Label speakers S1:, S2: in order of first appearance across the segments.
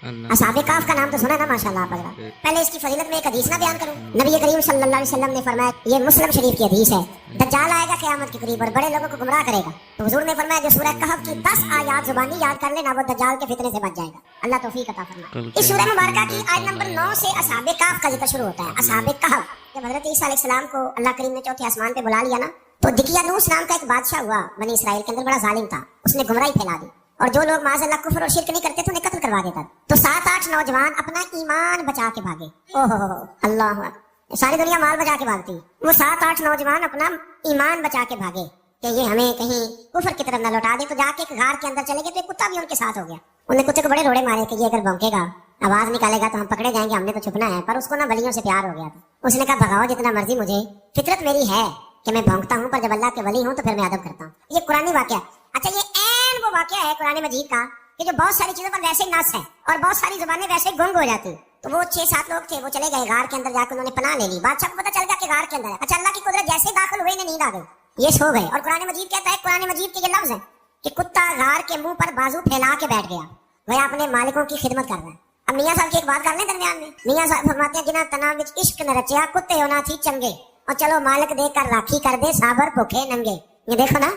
S1: असहाबे काफ का नाम तो सुना ना माशाल्लाह आप हज़रात। पहले इसकी फजीलत में एक हदीस ना बयान करूं। नबी करीम सल्लल्लाहु अलैहि वसल्लम ने फरमाया, ये मुस्लिम शरीफ की हदीस है, दज्जाल आएगा क़यामत के करीब और बड़े लोगों को गुमराह करेगा। तो हुजूर ने फरमाया, जो सूरह कहफ की 10 आयत जुबानी याद कर लेना, वो दज्जाल के फितने से बच जाएगा। अल्लाह तौफीक अता फरमाए। इस सूरह मुबारका की आयत नंबर 9 से असहाबे काफ का जिक्र शुरू होता है। असहाबे कहफ, जब हजरत ईसा अलैहिस्सलाम को अल्लाह करीम ने चौथे आसमान पे बुला लिया ना, तो दिकियानूस नाम का एक बादशाह हुआ बनी इसराइल के अंदर, बड़ा जालिम था। उसने गुमराही फैला दी और जो लोग माज़अल्लाह कुफ्र और शिर्क नहीं करते थे उन्हें कत्ल करवा देता। तो 7-8 नौजवान अपना ईमान बचा के भागे। ओहो अल्लाह, सारी दुनिया माल बचा के भागती, वो 7-8 नौजवान अपना ईमान बचा के भागे कि ये हमें कहीं कुफ्र की तरफ न लौटा दे। तो जाके एक घार के अंदर चले गए, तो एक कुत्ता भी उनके साथ हो गया। उन्हें कुत्ते को बड़े रोड़े मारे कि ये अगर भौंकेगा, आवाज निकालेगा तो हम पकड़े जाएंगे, हमने तो छुपना है। पर उसको ना वलियों से प्यार हो गया था। उसने कहा, भगाओ जितना मर्जी, मुझे फितरत मेरी है कि मैं भौंकता हूँ, पर जब अल्लाह के वली हूँ तो फिर मैं अदब करता हूँ। ये कुरानी वाकया। अच्छा, ये ऐन वो वाकया है कुरान मजीद का कि जो बहुत सारी चीजों पर वैसे ही नस है और बहुत सारी जुबानें वैसे ही गुंग हो जाती। तो वो 6-7 लोग थे, वो चले गए गार के अंदर, जाकर उन्होंने पनाह ले ली। बादशाह को पता चल गया कि गार के अंदर है। अच्छा, अल्लाह की कुदरत, जैसे ही दाखिल हुए इन्हें नींद आ गई, ये सो गए। और कुरान मजीद कहता है, कुरान मजीद के ये लफ्ज है कि कुत्ता गार के मुंह पर बाजू फैला के बैठ गया, वह अपने मालिकों की खिदमत कर रहा है। अब मियाँ साहब की एक बात कर लें दरमियान में। मियाँ साहब फरमाते हैं, जिना तना विच इश्क न रचिया, कुत्ते होना थी चंगे, और चलो मालिक देकर राखी कर दे, साबर भूखे नंगे। ये देखो ना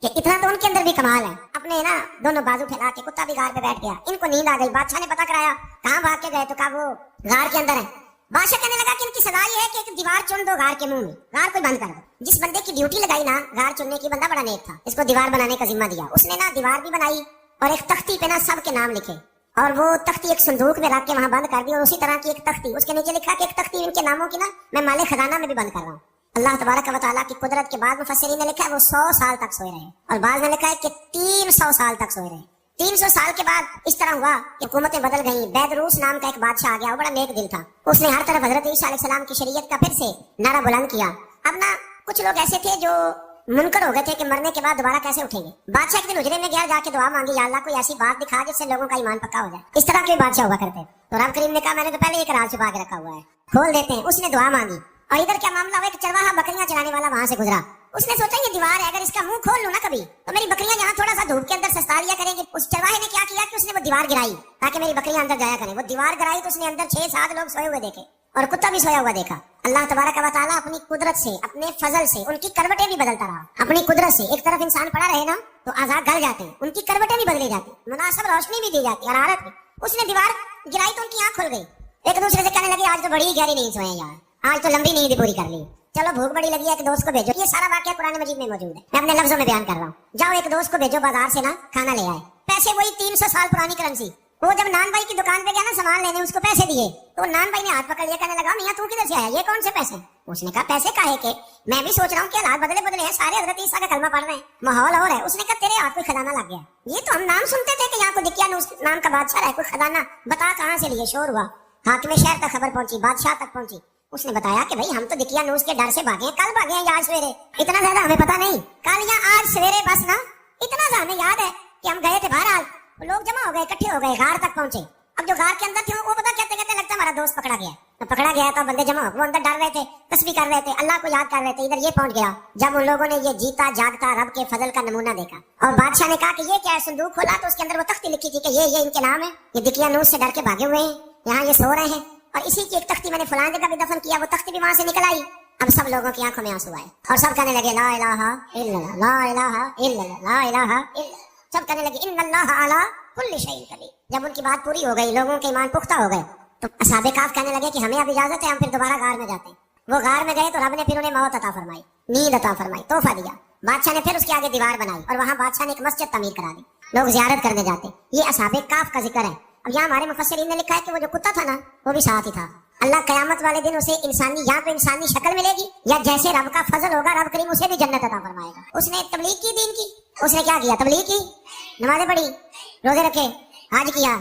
S1: कि इतना तो उनके अंदर भी कमाल है। अपने ना दोनों बाजू फैला के कुत्ता भी गार पे बैठ गया। इनको नींद आ गई। बादशाह ने पता कराया, कहाँ भाग के गए, तो कहा वो गार के अंदर है। बादशाह कहने लगा कि इनकी सजा ये है कि एक दीवार चुन दो गार के मुंह में, गार को बंद कर दो। जिस बंदे की ड्यूटी लगाई ना गार चुनने की, बंदा बड़ा नेक था, इसको दीवार बनाने का जिम्मा दिया। उसने ना दीवार भी बनाई और एक तख्ती पे ना सबके नाम लिखे, और वो तख्ती एक संदूक में रख के वहां बंद कर दी। और उसी तरह की एक तख्ती उसके नीचे लिखा कि एक तख्ती इनके नामों की ना मैं माले खजाना में भी बंद कर रहा हूँ। अल्लाह तबारक व तआला की कुदरत के बाद मुफस्सिरीन ने लिखा है वो 100 साल तक सोए रहे, और बाद ने लिखा है कि 300 साल तक सोए रहे। 300 साल के बाद इस तरह हुआ कि हुकूमतें बदल गई। बैदरूस नाम का एक बादशाह आ गया, वो बड़ा नेक दिल था। उसने हर तरफ हजरत ईसा अलैहिस्सलाम की शरीयत का फिर से नारा बुलंद किया। अब ना कुछ लोग ऐसे थे जो मुनकर हो गए थे कि मरने के बाद दोबारा कैसे उठेंगे। बादशाह एक दिन हुजरे में गया, जाके दुआ मांगी, या अल्लाह कोई ऐसी बात दिखा जिससे लोगों का ईमान पक्का हो जाए। इस तरह के बादशाह हुआ करते। तो रब करीम ने कहा, मैंने तो पहले एक राज छुपा के रखा हुआ है, खोल देते हैं। उसने दुआ मांगी, और इधर क्या मामला हुआ, एक चरवाहा बकरियां चराने वाला वहां से गुजरा। उसने सोचा ये दीवार है, अगर इसका मुंह खोल लूं ना कभी, तो मेरी बकरियां यहाँ थोड़ा सा धूप के अंदर सस्ता लिया करेंगी। उस चरवाहे ने क्या किया कि उसने वो दीवार गिराई ताकि मेरी बकरियां अंदर जाया करें। वो दीवार गिराई तो उसने अंदर 6-7 लोग सोए हुए देखे, और कुत्ता भी सोया हुआ देखा। अल्लाह तबारक व तआला अपनी कुदरत से, अपने फजल से उनकी करवटें भी बदलता रहा। अपनी कुदरत से एक तरफ इंसान पड़ा रहे ना तो आजाद गल जाते हैं, उनकी करवटें भी बदली जाती, मुनासिब रोशनी भी दी जाती, हरारत भी। उसने दीवार गिराई तो उनकी आंख खुल गई। एक दूसरे से कहने लगे, आज तो बड़ी गहरी नींद सोए यार, आज तो लंबी नींद पूरी कर ली, चलो भूख बड़ी लगी है, एक दोस्त को भेजो। ये सारा वाकया कुरान मजीद में मौजूद है, मैं अपने लफ्जों में बयान कर रहा हूँ। जाओ एक दोस्त को भेजो बाजार से ना खाना ले आए। पैसे वही 300 साल पुरानी करेंसी। वो जब नान भाई की दुकान पे गया ना सामान लेने, उसको पैसे दिए तो नान भाई ने हाथ पकड़ लिया, कहने लगा, मियां तू किधर से आया, ये कौन से पैसे? उसने कहा, पैसे काहे के, मैं भी सोच रहा हूँ कि हालात बदले हैं, सारे हजरत ईसा का कलमा पढ़ रहे हैं, माहौल और है। उसने कहा, तेरे हाथ कोई खजाना लग गया। ये तो हम नाम सुनते थे कि यहाँ को दिकियानूस नाम का बादशाह है, कोई खजाना, बता कहाँ से लिए। शोर हुआ, हाकिम शहर तक खबर पहुंची, बादशाह तक पहुंची। उसने बताया कि भाई हम तो दिकियानूस के डर से भागे हैं, कल भागे हैं या आज सवेरे, इतना ज्यादा हमें पता नहीं, कल या आज सवेरे बस ना, इतना ज्यादा हमें याद है कि हम गए थे। बहरहाल लोग जमा हो गए, इकट्ठे हो गए, गार तक पहुंचे। अब जो गार के अंदर थे वो पता कहते कहते लगता हमारा दोस्त पकड़ा गया। तो पकड़ा गया तो बंदे जमा, वो अंदर डर रहे थे, तस्बीह कर रहे थे, अल्लाह को याद कर रहे थे। इधर ये पहुंच गया जब उन लोगों ने ये जीता जागता रब के फजल का नमूना देखा, और बादशाह ने कहा कि ये क्या है। संदूक खोला तो उसके अंदर वो तख्ती लिखी थी कि ये इनके नाम है, ये दिकियानूस से डर के भागे हुए हैं, यहाँ ये सो रहे हैं, और इसी की एक तख्ती मैंने फलां जगह भी दफन किया। वो तख्ती भी वहां से निकल आई। अब सब लोगों की आंखों में आंसू आए और सब कहने लगे, ला इलाहा इल्लल्लाह, ला इलाहा इल्लल्लाह, ला इलाहा इल्लल्लाह। सब कहने लगे, इन्नल्लाह अला कुल्ली शैइन कदीर। जब उनकी बात पूरी हो गई, लोगों के ईमान पुख्ता हो गए, तो असहाबे काफ कहने लगे कि हमें अब इजाजत है, हम फिर दोबारा गार में जाते हैं। वो गार में गए तो रब ने फिर उन्हें मौत अता फरमाई, नींद अता फरमाई, तोहफा दिया। बादशाह ने फिर उसके आगे दीवार बनाई और वहां बादशाह ने एक मस्जिद तमीर करा दी, लोग जियारत करने जाते। ये असहाबे काफ का जिक्र है। अब यहाँ हमारे मुफस्सिरीन ने लिखा है कि वो जो कुत्ता था ना वो भी साथ ही था। अल्लाह कयामत वाले दिन उसे इंसानी, या तो इंसानी शक्ल मिलेगी, या जैसे रब का फजल होगा रब करीम उसे भी जन्नत अता फरमाएगा। उसने तबलीग की दीन की, उसने क्या किया, तबलीग की, नमाजें पढ़ी, रोजे रखे, हज किया,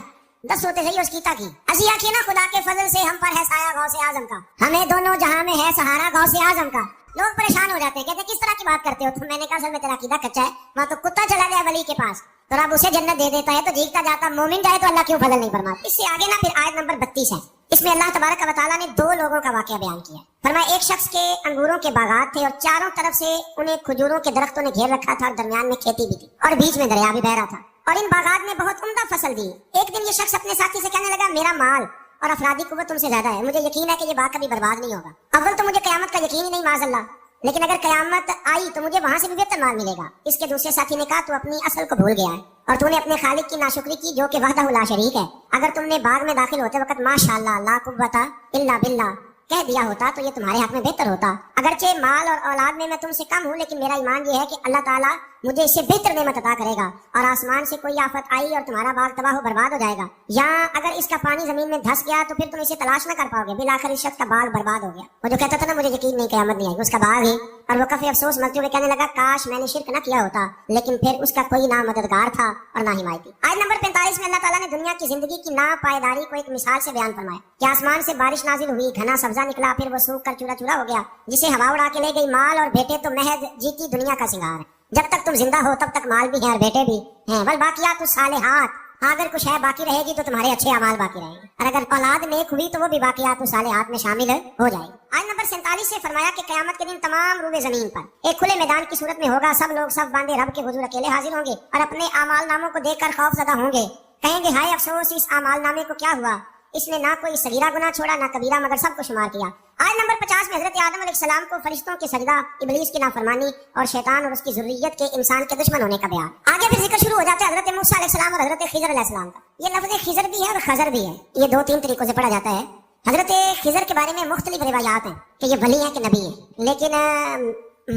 S1: 10 होते सही उसकी की। असी आखिए ना, खुदा के फजल से हम पर है साया गौ से आजम का, हमें दोनों जहां में है सहारा गौ से आजम का। लोग परेशान हो जाते हैं, कहते किस तरह की बात करते हो तुम। मैंने कहा असल में तेरा अकीदा कच्चा है। वहां तो कुत्ता चला गया वली के पास तो रब उसे जन्नत दे देता है, तो जीतता जाता मोमिन जाए तो अल्लाह क्यों फजल नहीं फरमाता। इससे आगे ना फिर आयत नंबर 32 है, इसमें अल्लाह तबारक व तआला ने 2 लोगों का वाकया बयान किया। फरमाया, एक शख्स के अंगूरों के बागात थे और चारों तरफ से उन्हें खजूरों के दरख्तों ने घेर रखा था, और दरमियान में खेती भी थी, और बीच में दरिया भी बह रहा था। और इन बागात में बहुत उम्दा फसल दी। एक दिन ये शख्स अपने साथी से कहने लगा, मेरा माल और अफरादी कुव्वत तुमसे ज्यादा है, मुझे यकीन है कि ये बाग कभी बर्बाद नहीं होगा। अव्वल तो मुझे कयामत का यकीन ही नहीं माज़अल्लाह, लेकिन अगर कयामत आई तो मुझे वहां से भी बेहतर माल मिलेगा। इसके दूसरे साथी ने कहा, तू अपनी असल को भूल गया है और तूने अपने खालिक की नाशुक्री की जो कि वहदहु ला शरीक है। अगर तुमने बाग में दाखिल होते वक्त माशाअल्लाह ला कुव्वता इल्ला बिल्लाह कह दिया होता तो ये तुम्हारे हाथ में बेहतर होता। अगरचे माल और औलाद में मैं तुमसे कम हूँ, लेकिन मेरा ईमान ये है कि अल्लाह ताला मुझे इससे बेहतर नेमत अता करेगा और आसमान से कोई आफत आई और तुम्हारा बाग तबाह हो बर्बाद हो जाएगा, या अगर इसका पानी जमीन में धस गया तो फिर तुम इसे तलाश न कर पाओगे। बिल आखिर इस शख्स का बाग बर्बाद हो गया। वो जो कहता था ना मुझे यकीन नहीं कयामत नहीं आएगी, उसका बाग ही। और वो काफी अफसोस मचते हुए कहने लगा, काश मैंने शिरक न किया होता, लेकिन फिर उसका कोई ना मददगार था और ना हिमायती। आयत नंबर 45 में अल्लाह ताला ने दुनिया की जिंदगी की नापायदारी को एक मिसाल से बयान फरमाया कि आसमान से बारिश नाजिल हुई, घना सब्जा निकला, फिर वो सूख कर चूरा चूरा हो गया, जिसे हवा उड़ा के ले गई। माल और बेटे तो महज जीती दुनिया का सिंगार है। जब तक तुम जिंदा हो तब तक माल भी है और बेटे भी हैं। वल बाकियातु सालिहात, अगर कुछ है बाकी रहेगी तो तुम्हारे अच्छे अमाल बाकी रहेंगे, और अगर औलाद नेक हुई तो वो भी बाकियातु सालिहात में शामिल हो जाएगी। आयत नंबर 47 से फरमाया कि कयामत के दिन तमाम रूबे जमीन पर एक खुले मैदान की सूरत में होगा। सब लोग सब बांधे रब के हुजूर अकेले हाजिर होंगे और अपने अमाल नामों को देखकर खौफजदा होंगे। कहेंगे, हाय अफसोस, इस अमाल नामे को क्या हुआ, इसने ना कोई सगीरा गुनाह छोड़ा ना कबीरा, मगर सबको शुमार किया। आयत नंबर 50 में हजरत आदम अलैहिस्सलाम को फरिश्तों के सजदा, इब्लीस की नाफरमानी और शैतान और उसकी ज़ुर्रियत के इंसान के दुश्मन होने का बयान। आगे फिर जिक्र शुरू हो जाता है हजरत मूसा अलैहिस्सलाम और हजरत खिजर अलैहिस्सलाम का। ये लफ्ज़ खिजर भी है और खजर भी है, ये दो तीन तरीकों से पढ़ा जाता है। हजरत खिजर के बारे में मुख्तलिफ रिवायात हैं कि ये वली है कि नबी है, लेकिन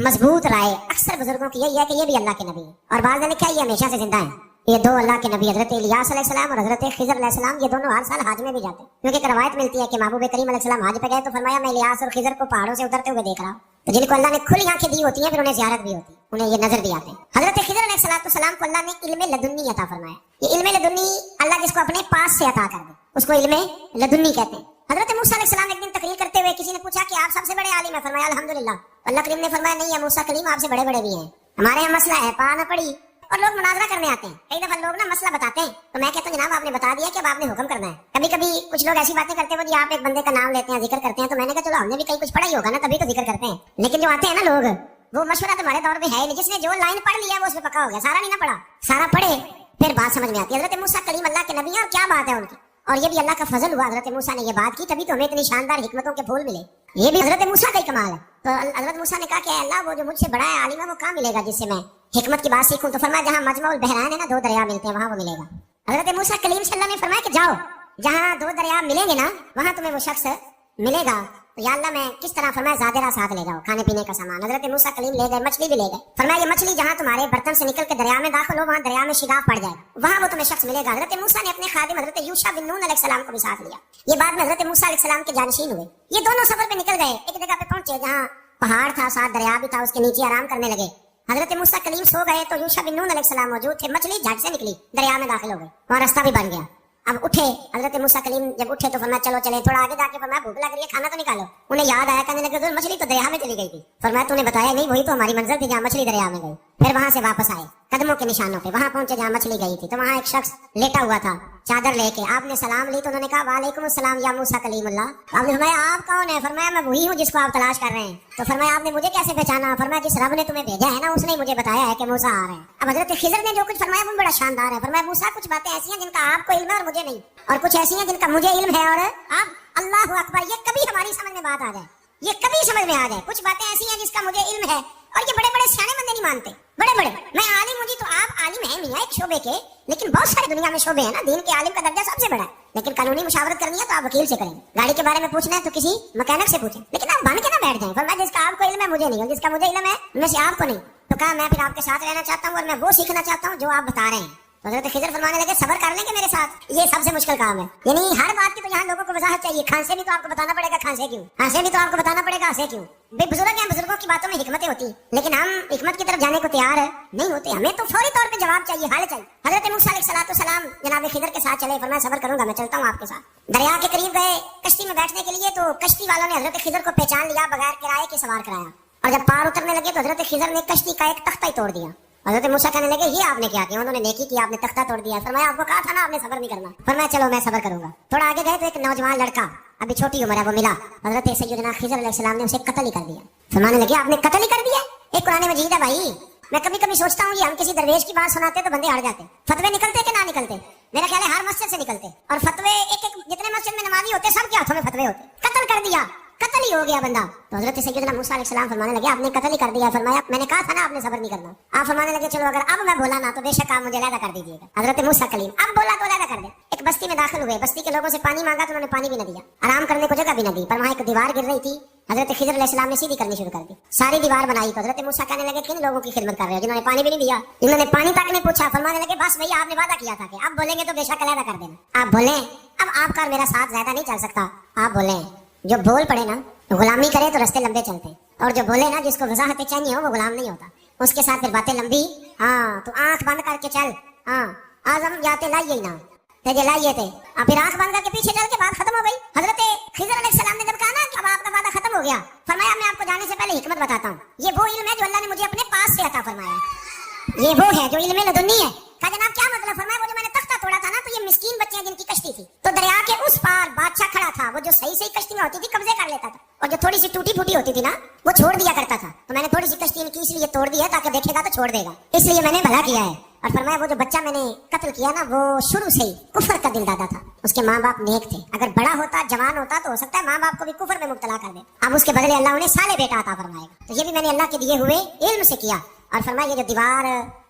S1: मजबूत राय अक्सर बुजुर्गों की यही है कि ये भी अल्लाह के नबी है, और बाद ने लिखा है ये हमेशा से जिंदा है। ये दो अल्लाह के नबी हजरत इलियास अलैहिस्सलाम और हजरत खिजर अलैहिस्सलाम, ये दोनों हर साल हज में भी जाते हैं, क्योंकि एक रवायत मिलती है कि महबूब करीम अलैहिस्सलाम हज पे गए तो फरमाया, मैं इलियास और खिजर को पहाड़ों से उतरते हुए देख रहा हूँ। तो जिनको अल्लाह ने खुली आंखें दी होती हैं फिर उन्हें ज़ियारत भी होती है, उन्हें ये नजर भी आते हैं। हजरत खिजर अलैहिस्सलाम को अल्लाह ने इल्मे लदुन्नी अता फरमाया। ये इल्मे लदुन्नी अल्लाह जिसको अपने पास से अता कर दे उसको इल्मे लदुन्नी कहते हैं। हजरत मूसा अलैहिस्सलाम एक दिन तकरीर करते हुए किसी ने पूछा कि आप सबसे बड़े आलिम हैं, फरमाया अल्हम्दुलिल्लाह। अल्लाह करीम ने फरमाया, नहीं है मूसा कलीम आपसे बड़े बड़े भी हैं, हमारे यहाँ मसला है, पा न पड़ी। और लोग मुनाजरा करने आते हैं, कई दफा लोग ना मसला बताते हैं तो मैं कहता हूँ जनाब आपने बता दिया कि अब आपने हुक्म करना है। कभी कभी कुछ लोग ऐसी बातें करते हैं, आप एक बंदे का नाम लेते हैं, जिक्र करते हैं, तो मैंने कहा चलो हमने भी कहीं कुछ पढ़ा ही होगा ना, तभी तो जिक्र करते हैं। लेकिन जो आते हैं ना लोग, वो मशवरा तुम्हारे दौर में है नहीं, जिसने जो लाइन पढ़ लिया वो उसमें पक्का हो गया, सारा नहीं ना पढ़ा, सारा पढ़े फिर बात समझ में आती है। हजरत मूसा कलीम अल्लाह के नबी है और क्या बात है उनकी, और ये भी अल्लाह का फजल हुआ, हजरत मूसा ने ये बात की तभी तो हमें इतनी शानदार हिकमतों के फूल मिले। ये भी हजरत मूसा का ही कमाल है। तो हजरत मूसा ने कहा कि अल्लाह वो जो मुझसे बड़ा है आलिम है वो कहाँ मिलेगा जिससे मैं हिकमत की बात सीखूं। तो फरमाया जहाँ मजमाउल बहरान है ना, दो दरिया मिलते हैं, वहाँ वो मिलेगा। हजरत मूसा कलीम से अल्लाह ने फरमाया कि जाओ जहाँ दो दरिया मिलेंगे ना वहाँ तुम्हें वो शख्स मिलेगा। तो या अल्लाह मैं किस तरह, फरमाया ज़ादिरा साथ ले जाओ, खाने पीने का सामान। हजरत मूसा कलीम ले गए, मछली भी ले गए। फरमाया ये मछली जहाँ तुम्हारे बर्तन से निकल के दरिया में दाखिल हो वहाँ दरिया में शिगाफ पड़ जाएगा, वहाँ वो तुम्हें शख्स मिलेगा। हजरत मूसा ने अपने खादिम हजरत यूशा बिन नून अलैहिस्सलाम को भी साथ लिया। ये बाद में हजरत मूसा अलैहिस्सलाम के जानशीन हुए। ये दोनों सफर पे निकल गए, एक जगह पे पहुंचे जहाँ पहाड़ था, साथ दरिया भी था, उसके नीचे आराम करने लगे। हजरत मूसा कलीम सो गए तो यूशा बिन नून अलैहिस्सलाम मौजूद थे। मछली झट से निकली, दरिया में दाखिल हो गई, वहाँ रास्ता भी बन गया। अब उठे हजरत मूसा कलीम, जब उठे तो फरमाया चलो चले, थोड़ा आगे जाके फरमाया भूख लग रही है, खाना तो निकालो। उन्हें याद आया, कहने लगे मछली तो दरिया में चली गई थी। फरमाया तूने बताया नहीं, वही तो हमारी मंजिल थी जहाँ मछली दरिया में गई। फिर वहां से वापस आए कदमों के निशानों पे, वहां पहुंचे जहाँ मछली गई थी, तो वहां एक शख्स लेटा हुआ था चादर लेके। आपने सलाम ली तो उन्होंने कहा वालेकुम अस्सलाम या मूसा कलीमुल्लाह। आपने फरमाया आप कौन है? फरमाया मैं वही हूँ जिसको आप तलाश कर रहे हैं। तो फरमाया आपने मुझे कैसे पहचाना? फरमाया जिस रब ने तुम्हें भेजा है ना उसने मुझे बताया है कि मूसा आ रहे हैं। अब हजरत खिजर ने जो कुछ फरमाया वो बड़ा शानदार है। फरमाया मूसा कुछ बातें ऐसी हैं जिनका आपको इल्म है और मुझे नहीं, और कुछ ऐसी हैं जिनका मुझे इल्म है और आप, अल्लाह अकबर, ये कभी हमारी समझ में बात आ जाए, ये कभी समझ में आ जाए। कुछ बातें ऐसी हैं जिसका मुझे इल्म है और ये बड़े बड़े सियाने बंदे नहीं मानते, बड़े बड़े। मैं आलिम हूँ जी, तो आप आलिम हैं मियाँ एक शोबे के, लेकिन बहुत सारे दुनिया में शोबे हैं ना, दीन के आलिम का दर्जा सबसे बड़ा है। लेकिन कानूनी मुशावरत करनी है तो आप वकील से करेंगे, गाड़ी के बारे में पूछना है तो किसी मैकेनिक से पूछें, लेकिन आप बन के ना बैठ जाएं। फरमाया जिसका आपको इल्म है मुझे नहीं, और जिसका मुझे इल्म है उनमें से आपको नहीं। तो कहा मैं फिर आपके साथ रहना चाहता हूँ और मैं वो सीखना चाहता हूँ जो आप बता रहे हैं। तो हजरत खिजर फरमाने लगे सबर कर लेंगे मेरे साथ, ये सबसे मुश्किल काम है। यानी हर बात की तो यहाँ लोगों को वजाहत चाहिए। खांसे भी तो आपको बताना पड़ेगा खांसे क्यों, हंसे भी तो आपको बताना पड़ेगा हंसे क्यों। भाई बुजुर्ग हैं, बुजुर्गों की बातों में हिकमतें होती, लेकिन हम हिकमत की तरफ जाने को तैयार नहीं होते। हमें तो फौरी तौर पे जवाब चाहिए, हल चाहिए। हजरत मूसा अलैहिस्सलाम जनाब खिजर के साथ चले। फरमाया सबर करूंगा, मैं चलता हूँ आपके साथ। दरिया के करीब गए कश्ती में बैठने के लिए, तो कश्ती वालों ने हजरत खिजर को पहचान लिया, बगैर किराए के सवार कराया, और जब पार उतरने लगे तो हजरत खिजर ने कश्ती का एक तख्ता ही तोड़ दिया। हजरत मूसा कहने लगे ये आपने क्या किया? उन्होंने नेकी की, आपने तख्ता तोड़ दिया। फरमाया आपको कहा था ना आपने सबर नहीं करना। फरमाया चलो मैं सबर करूंगा। थोड़ा आगे गए तो एक नौजवान लड़का, अभी छोटी उम्र है, वो मिला। हजरत सैयदना खिजर अलैहिस्सलाम ने उसे कत्ल ही कर दिया। फरमाने लगे आपने कत्ल ही कर दिया? एक कुरान मजीद है भाई, मैं कभी कभी सोचता हूँ कि हम किसी दरवेश की बात सुनाते तो बंदे हट जाते, फतवे निकलते कि ना निकलते। मेरा ख्याल है हर मस्जिद से निकलते, और फतवे एक एक जितने मस्जिद में नमाजी होते सबके हाथों में फतवे होते। कत्ल कर दिया, कत्ल ही हो गया बंदा। तो हजरत सैयदना मूसा अलैहिस्सलाम फरमाने लगे आपने कत्ल ही कर दिया। फरमाया मैंने कहा था ना आपने सब्र नहीं करना। आप फरमाने लगे चलो अगर अब मैं बोला ना तो बेशक आप मुझे अलहदा कर दीजिएगा। हजरत मूसा कलीम अब बोला तो अलहदा कर दे। एक बस्ती में दाखिल हुए, बस्ती के लोगों से पानी मांगा तो उन्होंने पानी भी न दिया, आराम करने को जगह भी न दी, पर वहाँ एक दीवार गिर रही थी। हजरत खिजर अलैहिस्सलाम ने सीधी करनी शुरू कर दी, सारी दीवार बनाई। तो हजरत मूसा कहने लगे किन लोगों की खिदमत कर रहे हो जिन्होंने पानी भी नहीं दिया, इन्होंने पानी तक नहीं पूछा। फरमाने लगे बस भैया आपने वादा किया था कि आप बोलेंगे तो बेशक अलहदा कर देना। आप बोले अब आपका और मेरा साथ ज्यादा नहीं चल सकता। आप बोले जो बोल पड़े ना गुलामी करे तो रास्ते लंबे चलते, और जो बोले ना जिसको वजाहतें चाहिए हो वो गुलाम नहीं होता, उसके साथ फिर बातें लंबी। हाँ तो आंख बंद करके चल, हाँ आज हम जाते लाइए ना तेजे लाइए थे, फिर आंख बंद करके पीछे चल के बात खत्म हो गई। हजरत खिजर अलैहिस्सलाम ने जब कहा ना कि अब आपका वादा खत्म हो गया, फरमाया मैं आपको जाने से पहले हिकमत बताता हूँ, ये वो इल्म है जो अल्लाह ने मुझे अपने पास से अता फरमाया, ये वो है जो इल्म लदुन्नी है। कहा जनाब क्या मतलब? फरमाया वो जो मैंने तख्ता तोड़ा था ना तो ये मिस्कीन बच्चे हैं जिनकी कश्ती थी, तो दरिया के उस पार बादशाह खड़ा था, वो जो सही सही कश्ती में होती थी कब्जे कर लेता था, और जो थोड़ी सी टूटी फूटी होती थी ना वो छोड़ दिया करता था। तो मैंने थोड़ी सी कश्ती इनकी इसलिए तोड़ दी है ताकि देखेगा तो छोड़ देगा, इसलिए मैंने भला किया है। और फरमाया वो जो बच्चा मैंने कत्ल किया ना वो शुरू से ही कुफर का दिल दादा था, उसके माँ बाप नेक थे, अगर बड़ा होता जवान होता तो हो सकता है माँ बाप को भी कुफर में मुब्तला कर दे। अब उसके बदले अल्लाह उन्हें साले बेटा अता फरमाएगा। तो ये भी मैंने अल्लाह के दिए हुए इल्म से किया। और फरमाया ये जो दीवार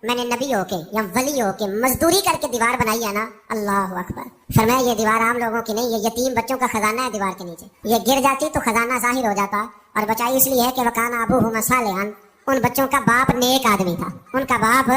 S1: मैंने नबी होके या वली होके मजदूरी करके दीवार बनाई है ना, अल्लाह अकबर। फरमाया ये दीवार आम लोगों की नहीं, ये यतीम बच्चों का खजाना है दीवार के नीचे, ये गिर जाती तो खजाना जाहिर हो जाता। और बचाई इसलिए है कि वकाना अबूहुमा सालिहान, उन बच्चों का बाप नेक आदमी था, उनका बाप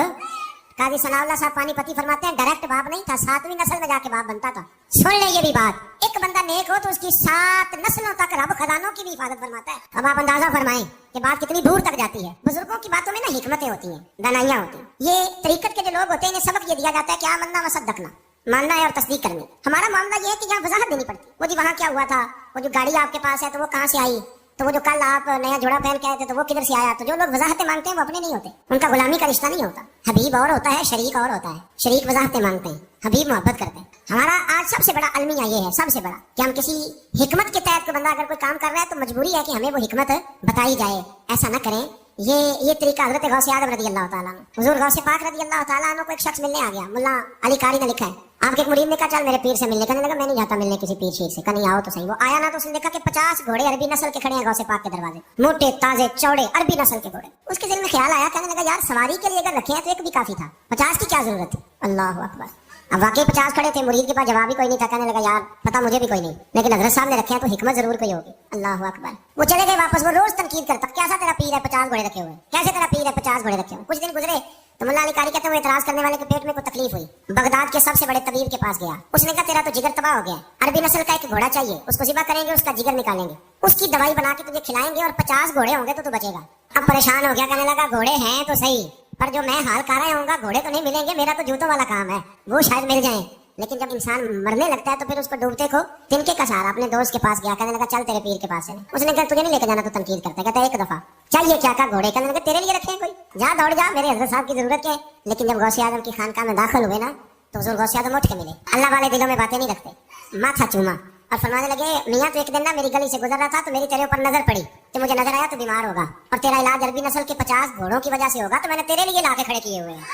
S1: काजी सनाउल्लाह साहब पानीपति फरमाते हैं डायरेक्ट बाप नहीं था, 7वीं नस्ल में जाके बाप बनता था। सुन ले ये भी बात, एक बंदा नेक हो तो उसकी 7 नस्लों तक रब खजानों की भी हिफाजत फरमाता है। अब आप अंदाजा फरमाएं कि बात कितनी दूर तक जाती है। बुजुर्गों की बातों में ना हिकमतें होती हैं, दानाइयां होती हैं। ये तरीकत के जो लोग होते हैं इन्हें सबक ये दिया जाता है कि आमन्ना व सद्दक़ना, मानना है और तस्दीक करनी। हमारा मामला ये है कि यहाँ वजाहत देनी पड़ती, वो जी वहाँ क्या हुआ था, वो जो गाड़ी आपके पास है तो वो कहाँ से आई, तो वो जो कल आप नया जोड़ा पहन के आए थे तो वो किधर से आया। तो जो लोग वजाहतें मांगते हैं वो अपने नहीं होते, उनका गुलामी का रिश्ता नहीं होता। हबीब और होता है, शरीक और होता है। शरीक वजाहतें मांगते हैं, हबीब मोहब्बत करते हैं। हमारा आज सबसे बड़ा अलमिया ये है, सबसे बड़ा, कि हम किसी हिकमत के तहत कोई बंदा अगर कोई काम कर रहा है तो मजबूरी है कि हमें वो हिकमत बताई जाए। ऐसा न करें। ये तरीका हजरत गौसे आदम रदी अल्लाह ताला अन्हु, हुजूर गौसे पाक रदी अल्लाह ताला अन्हु को एक शख्स मिलने आ गया। मुल्ला अली कारी ने लिखा है, आपके एक मुरीद ने कहा चल मेरे पीर से मिलने। कहने लगा मैं नहीं जाता मिलने किसी पीर शीर से। कहने आओ तो सही। वो आया ना तो उसने देखा कि 50 घोड़े अरबी नस्ल के खड़े हैं गौसे पाक के दरवाजे, मोटे ताजे चौड़े अरबी नस्ल के घोड़े। उसके दिल में ख्याल आया, कहने लगा यार सवारी के लिए अगर रखे हैं तो एक भी काफी था, 50 की क्या जरूरत थी। अल्लाह अकबर। अब वाकई 50 खड़े थे, मुरीद के पास जवाब ही कोई नहीं था। कहने लगा यार पता मुझे भी कोई नहीं, लेकिन हजरत साहब ने रखे हैं तो हिकमत जरूर कोई होगी। अल्लाह अकबर। वो चले गए वापस। वो रोज तनकीद करता, कैसा तेरा पीर है 50 घोड़े रखे हुए, कैसे तेरा पीर है 50 घोड़े रखे हुए। कुछ दिन गुजरे तो मुल्ला अली कारी कहते हुए इतराज करने वाले के पेट में कोई तकलीफ हुई, बगदाद के सबसे बड़े तबीब के पास गया। उसने कहा तेरा तो जिगर तबाह हो गया, अरबी नस्ल का एक घोड़ा चाहिए, उसको ज़िबा करेंगे, उसका जिगर निकालेंगे, उसकी दवाई बना के तुझे खिलाएंगे और 50 घोड़े होंगे तो तू बचेगा। अब परेशान हो गया, कहने लगा घोड़े हैं तो सही, पर जो मैं हाल कर रहा होऊंगा घोड़े तो नहीं मिलेंगे, मेरा तो जूतों वाला काम है, वो शायद मिल जाए। लेकिन जब इंसान मरने लगता है तो फिर उसको डूबते को तिनके का सहारा। अपने दोस्त के पास गया, कहने लगा चल तेरे पीर के पास है। उसने कहा तुझे नहीं लेके जाना, तो तनकीद करता है। कहता है एक दफा चाहिए क्या का घोड़े। कहने लगा तेरे लिए रखे हैं कोई, जा दौड़ जा, मेरे हजरत साहब की जरूरत है। लेकिन जब गौसे आजम की खानकाह में दाखिल हुए ना तो हुजूर गौसे आजम उठ के मिले। अल्लाह वाले दिलों में बातें नहीं रखते, माथा चूमा और फरमाने लगे मियाँ तो एक दिन ना मेरी गली से गुजर रहा था तो मेरी तेरे ऊपर नजर पड़ी, तो मुझे नजर आया तो बीमार होगा और तेरा इलाज अरबी नस्ल के 50 घोड़ों की वजह से होगा, तो मैंने तेरे लिए लाके खड़े किए हुए हैं,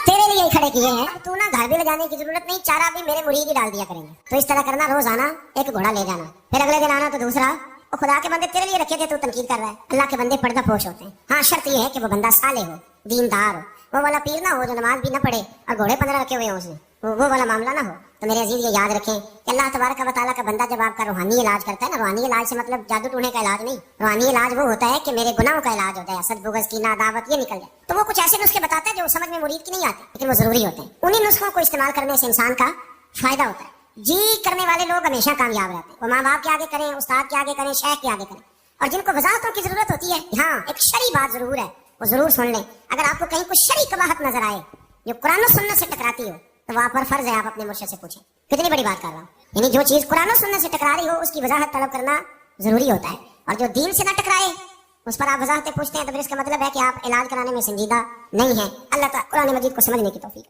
S1: तेरे लिए ही खड़े किए हैं। तू ना घर भी ले जाने की जरूरत नहीं, चारा भी मेरे मुरीद ही डाल दिया करेंगे। तो इस तरह करना, रोज आना एक घोड़ा ले जाना, फिर अगले दिन आना तो दूसरा। और खुदा के बंदे तेरे लिए रखे थे, तू तनकीद कर रहा है। अल्लाह के बंदे पर्दा पोश होते हैं। हाँ शर्त यह है कि वो बंदा साले हो, दीनदार हो, वो वाला पीर ना हो जो नमाज भी ना पढ़े और घोड़े 15 रखे हुए हैं उसने, वो वाला मामला ना हो। तो मेरे अजीज ये याद रखें कि अल्लाह तबारक व तआला का बंदा जब आपका रूहानी इलाज करता है ना, रूहानी इलाज से मतलब जादू टूने का इलाज नहीं, रूहानी इलाज वो होता है कि मेरे गुनाहों का इलाज होता है, असद बुग़्ज़ कीना अदावत ये निकल जाए। तो वो कुछ ऐसे नुस्खे बताता है जो समझ में मुरीद की नहीं आते, लेकिन वो जरूरी होते हैं। उन्हीं नुस्खों को इस्तेमाल करने से इंसान का फायदा होता है। जी करने वाले लोग हमेशा कामयाब रहते हैं। वो माँ बाप के आगे करें, उस्ताद के आगे करें, शेख के आगे करें, और जिनको वजाहतों की जरूरत होती है, हाँ एक शरई बात जरूर है, वो जरूर सुन लें। अगर आपको कहीं कुछ शरई कबाहत नजर आए जो कुरान और सुन्नत से टकराती हो तो वहां पर फर्ज है आप अपने मुर्शिद से पूछें। कितनी बड़ी बात कर रहा हूँ, यानी जो चीज कुरान और सुन्नत से टकरा रही हो उसकी वजाहत तलब करना जरूरी होता है, और जो दीन से ना टकराए उस पर आप वजाहतें पूछते हैं तो फिर इसका मतलब है कि आप इलाज कराने में संजीदा नहीं है। अल्लाह ताला कुरान मजीद को समझने की तौफीक